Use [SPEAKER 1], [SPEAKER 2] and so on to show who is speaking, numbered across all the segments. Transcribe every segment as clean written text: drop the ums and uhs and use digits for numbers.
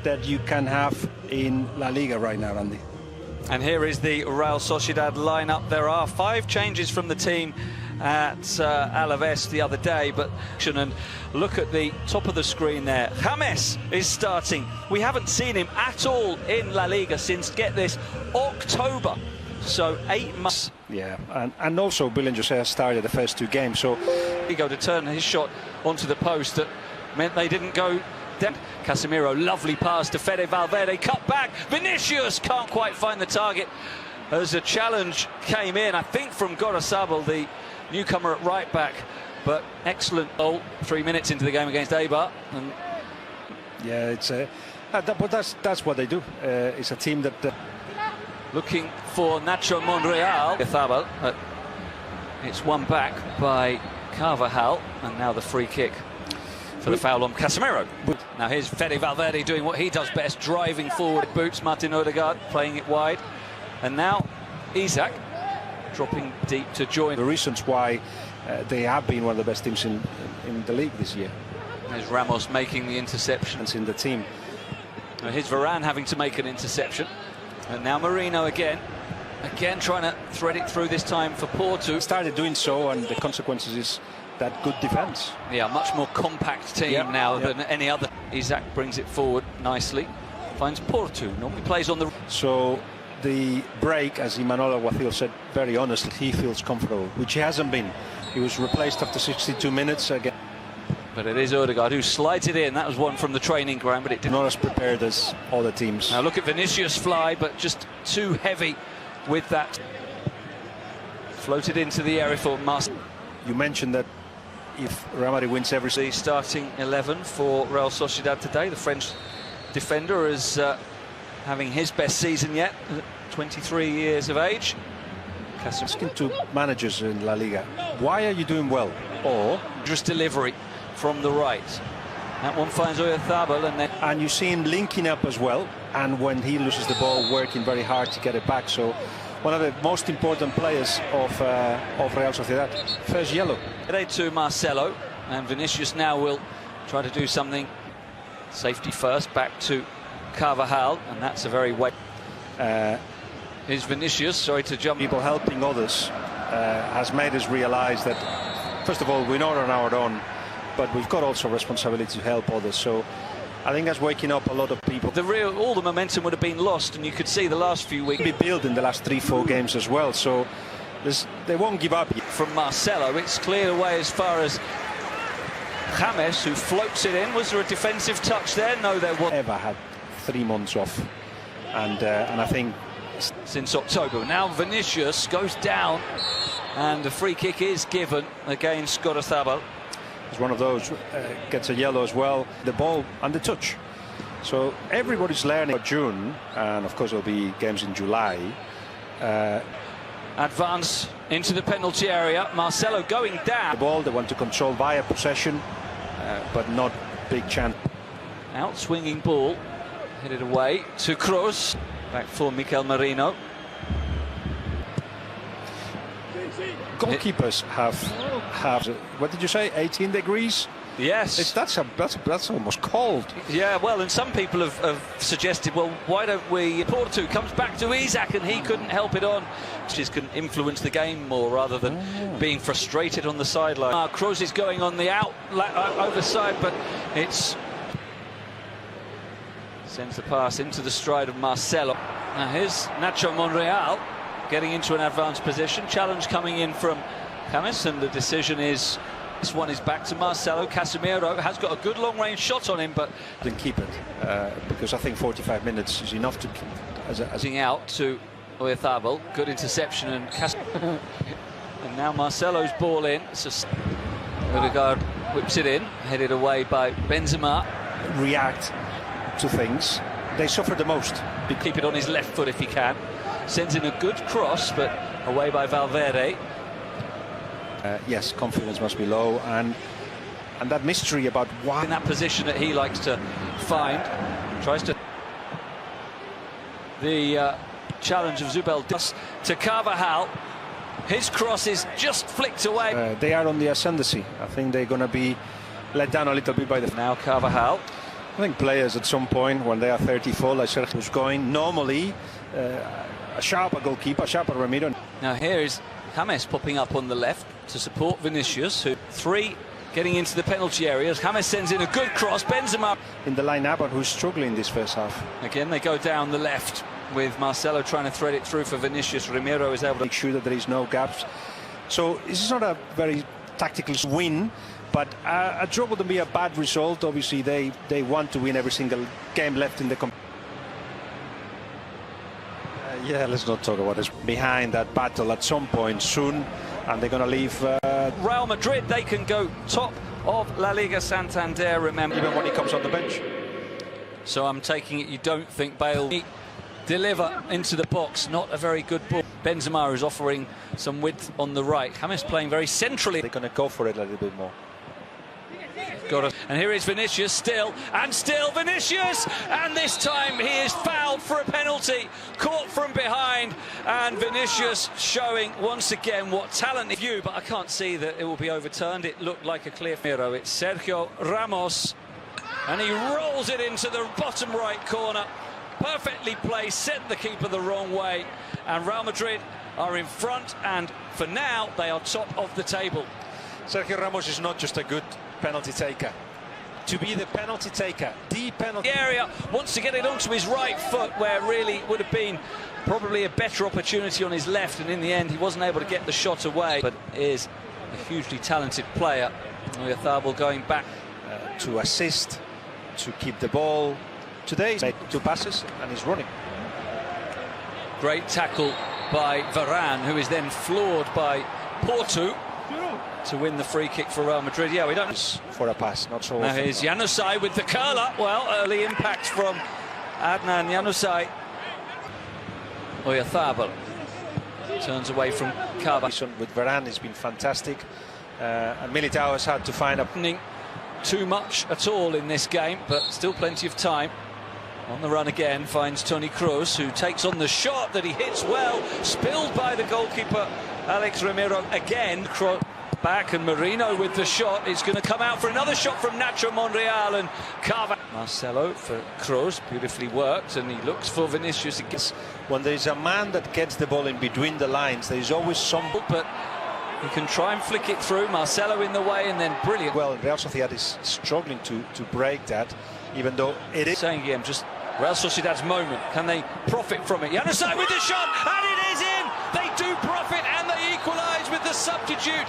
[SPEAKER 1] that you can have in La Liga right now, Andy.
[SPEAKER 2] And here is the Real Sociedad lineup. There are 5 changes from the team at Alaves the other day, but and look at the top of the screen there. James is starting. We haven't seen him at all in La Liga since, get this, October. So 8 months.
[SPEAKER 1] Yeah, and also William José started the first 2 games, so
[SPEAKER 2] he go to turn his shot onto the post that meant they didn't go down. Casemiro, lovely pass to Fede Valverde, cut back. Vinicius can't quite find the target as a challenge came in, I think from Gorosabal, the newcomer at right back, but excellent goal 3 minutes into the game against Eibar. And
[SPEAKER 1] yeah, it's but that's what they do. It's a team that
[SPEAKER 2] looking for Nacho Monreal. It's won back by Carvajal, and now the free kick for the foul on Casemiro. Now here's Fede Valverde doing what he does best, driving forward boots. Martin Odegaard playing it wide, and now Isaac dropping deep to join.
[SPEAKER 1] The reasons why they have been one of the best teams in the league this year.
[SPEAKER 2] There's Ramos making the interception.
[SPEAKER 1] It's in the team.
[SPEAKER 2] Now here's Varane having to make an interception. And now Marino again trying to thread it through, this time for Porto.
[SPEAKER 1] Started doing so, and the consequences is that good defence.
[SPEAKER 2] Yeah, much more compact team now than any other. Isaac brings it forward nicely, finds Porto, normally plays on the...
[SPEAKER 1] So the break, as Imanol Alguacil said very honestly, he feels comfortable, which he hasn't been. He was replaced after 62 minutes again.
[SPEAKER 2] But it is Odegaard who slides it in. That was one from the training ground, but it didn't.
[SPEAKER 1] Not as prepared as other teams.
[SPEAKER 2] Now look at Vinicius fly, but just too heavy with that. Floated into the area for Marcelo.
[SPEAKER 1] You mentioned that if Real Madrid wins every...
[SPEAKER 2] The starting 11 for Real Sociedad today. The French defender is having his best season yet, 23 years of age.
[SPEAKER 1] Asking to managers in La Liga, why are you doing well? Or
[SPEAKER 2] just delivery from the right. That one finds Oyarzabal,
[SPEAKER 1] and you see him linking up as well, and when he loses the ball, working very hard to get it back. So one of the most important players of Real Sociedad. First yellow.
[SPEAKER 2] To Marcelo, and Vinicius now will try to do something. Safety first, back to Carvajal, and that's a very Here's Vinicius, sorry to jump.
[SPEAKER 1] People helping others has made us realise that, first of all, we're not on our own, but we've got also responsibility to help others. So I think that's waking up a lot of people.
[SPEAKER 2] All the momentum would have been lost, and you could see the last few weeks.
[SPEAKER 1] Be built in the last 3-4 games as well, so they won't give up.
[SPEAKER 2] From Marcelo, it's cleared away as far as James, who floats it in. Was there a defensive touch there? No, there wasn't.
[SPEAKER 1] Ever had 3 months off, and I think
[SPEAKER 2] since October. Now Vinicius goes down, and the free kick is given against Gorosabal.
[SPEAKER 1] It's one of those, gets a yellow as well, the ball and the touch. So everybody's learning about June, and of course there'll be games in July.
[SPEAKER 2] Advance into the penalty area, Marcelo going down.
[SPEAKER 1] The ball they want to control via possession, but not big chance.
[SPEAKER 2] Out swinging ball, headed away to Kroos, back for Mikel Merino.
[SPEAKER 1] Goalkeepers have what did you say, 18 degrees?
[SPEAKER 2] Yes.
[SPEAKER 1] That's almost cold.
[SPEAKER 2] Yeah, well, and some people have suggested, well, why don't we... Porto comes back to Isaac, and he couldn't help it on. Just can influence the game more rather than being frustrated on the sideline. Kroos is going on the overside, but it's... Sends the pass into the stride of Marcelo. Now here's Nacho Monreal getting into an advanced position. Challenge coming in from James, and the decision is... This one is back to Marcelo. Casemiro has got a good long-range shot on him, but
[SPEAKER 1] then keep it because I think 45 minutes is enough to as
[SPEAKER 2] out to Oyarzabal. Good interception, and and now Marcelo's ball in. Odegaard whips it in, headed away by Benzema.
[SPEAKER 1] React to things. They suffer the most.
[SPEAKER 2] Keep it on his left foot if he can. Sends in a good cross, but away by Valverde.
[SPEAKER 1] Yes, confidence must be low, and that mystery about why
[SPEAKER 2] in that position that he likes to find, tries to the challenge of Zubel to Carvajal. His cross is just flicked away.
[SPEAKER 1] They are on the ascendancy. I think they're going to be let down a little bit by the...
[SPEAKER 2] Now Carvajal
[SPEAKER 1] I think players at some point when they are 34, like Sergio was going, normally a sharper goalkeeper, sharper Ramiro.
[SPEAKER 2] Now here is James popping up on the left to support Vinicius, who three getting into the penalty areas. James sends in a good cross. Benzema
[SPEAKER 1] in the line-up, and who's struggling this first half.
[SPEAKER 2] Again, they go down the left with Marcelo trying to thread it through for Vinicius. Ramiro is able to
[SPEAKER 1] make sure that there is no gaps. So this is not a very tactical win, but a draw wouldn't be a bad result. Obviously, they want to win every single game left in the competition. Yeah, let's not talk about this. Behind that battle at some point soon, and they're going to leave.
[SPEAKER 2] Real Madrid, they can go top of La Liga Santander, remember.
[SPEAKER 1] Even when he comes on the bench.
[SPEAKER 2] So I'm taking it you don't think Bale deliver into the box. Not a very good ball. Benzema is offering some width on the right. James playing very centrally.
[SPEAKER 1] They're going to go for it a little bit more.
[SPEAKER 2] And here is Vinicius still, and still Vinicius, and this time he is fouled for a penalty, caught from behind, and Vinicius showing once again what talent is you, but I can't see that it will be overturned. It looked like a clear hero. It's Sergio Ramos, and he rolls it into the bottom right corner, perfectly placed, sent the keeper the wrong way, and Real Madrid are in front, and for now they are top of the table.
[SPEAKER 1] Sergio Ramos is not just a good penalty taker. To be the penalty taker, the penalty
[SPEAKER 2] area, wants to get it onto his right foot, where really would have been probably a better opportunity on his left, and in the end he wasn't able to get the shot away, but is a hugely talented player. Sociedad going back
[SPEAKER 1] to assist, to keep the ball. Today he's made 2 passes and he's running.
[SPEAKER 2] Great tackle by Varane, who is then floored by Porto to win the free kick for Real Madrid. Yeah, we don't...
[SPEAKER 1] For a pass, not so
[SPEAKER 2] Now
[SPEAKER 1] often.
[SPEAKER 2] here's Januzaj with the curler. Well, early impact from Adnan Januzaj. Oyarzabal turns away from Carvajal.
[SPEAKER 1] With Varane, has been fantastic. And Militao has had to find a...
[SPEAKER 2] Too much at all in this game, but still plenty of time. On the run again, finds Toni Kroos, who takes on the shot that he hits well, spilled by the goalkeeper, Alex Ramiro again. Back, and Marino with the shot. It's going to come out for another shot from Nacho Monreal, and Carvajal. Marcelo for Kroos, beautifully worked, and he looks for Vinicius again.
[SPEAKER 1] When there's a man that gets the ball in between the lines, there's always some...
[SPEAKER 2] But he can try and flick it through. Marcelo in the way, and then brilliant.
[SPEAKER 1] Well, Real Sociedad is struggling to break that, even though it is...
[SPEAKER 2] Saying again, just Real Sociedad's moment. Can they profit from it? Januzaj with the shot, and it is in! They do profit, and they equalise with the substitute.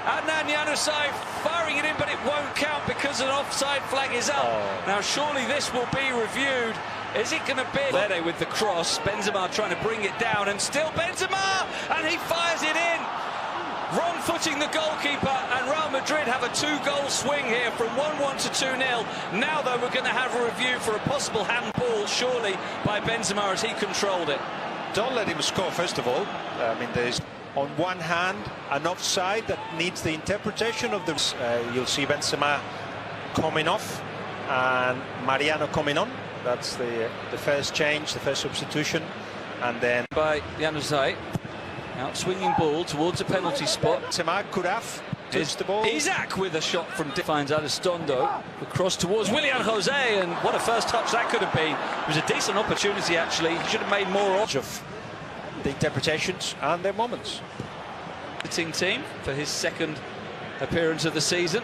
[SPEAKER 2] Adnan Januzaj firing it in, but it won't count because an offside flag is up. Now surely this will be reviewed. Is it going to be Valverde with the cross? Benzema trying to bring it down, and still Benzema, and he fires it in. Wrong footing the goalkeeper, and Real Madrid have a 2-goal swing here from 1-1 to 2-0. Now though, we're going to have a review for a possible handball, surely, by Benzema as he controlled it.
[SPEAKER 1] Don't let him score, first of all. I mean, there's on one hand an offside that needs the interpretation of the... you'll see Benzema coming off and Mariano coming on. That's the first change, the first substitution. And then...
[SPEAKER 2] By Januzaj, out swinging ball towards a penalty spot.
[SPEAKER 1] Benzema could have touched the ball.
[SPEAKER 2] Isaac with a shot from... Finds Elizondo, across towards Willian Jose, and what a first touch that could have been. It was a decent opportunity, actually. He should have made more of
[SPEAKER 1] the interpretations and their moments.
[SPEAKER 2] Team for his second appearance of the season.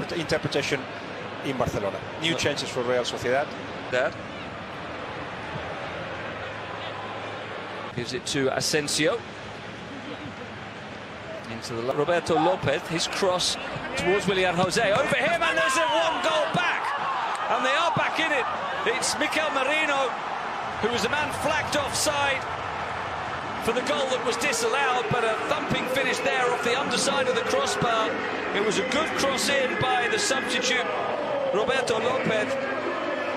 [SPEAKER 1] The interpretation in Barcelona. New chances for Real Sociedad.
[SPEAKER 2] Gives it to Asensio. Into the Roberto Lopez, his cross towards Willian Jose. Over him, and there's a 1-goal back. And they are back in it. It's Mikel Merino, who was the man flagged offside for the goal that was disallowed, but a thumping finish there off the underside of the crossbar. It was a good cross in by the substitute, Roberto Lopez,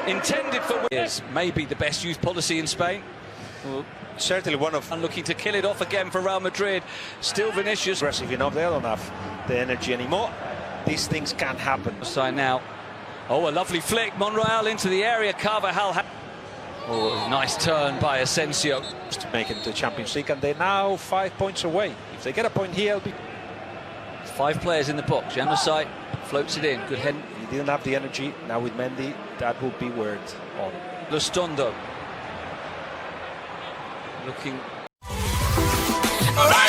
[SPEAKER 2] intended for... Is maybe the best youth policy in Spain.
[SPEAKER 1] Well, certainly one of...
[SPEAKER 2] And looking to kill it off again for Real Madrid. Still Vinicius.
[SPEAKER 1] Aggressive enough, they don't have the energy anymore. These things can happen.
[SPEAKER 2] Side now. Oh, a lovely flick. Monreal into the area. Carvajal. Oh, nice turn by Asensio.
[SPEAKER 1] To make it to the Champions League, and they're now 5 points away. If they get a point here, it'll be...
[SPEAKER 2] 5 players in the box. Januzaj floats it in. Good head.
[SPEAKER 1] He didn't have the energy. Now with Mendy, that will be worked on.
[SPEAKER 2] Lustondo looking.
[SPEAKER 3] All right.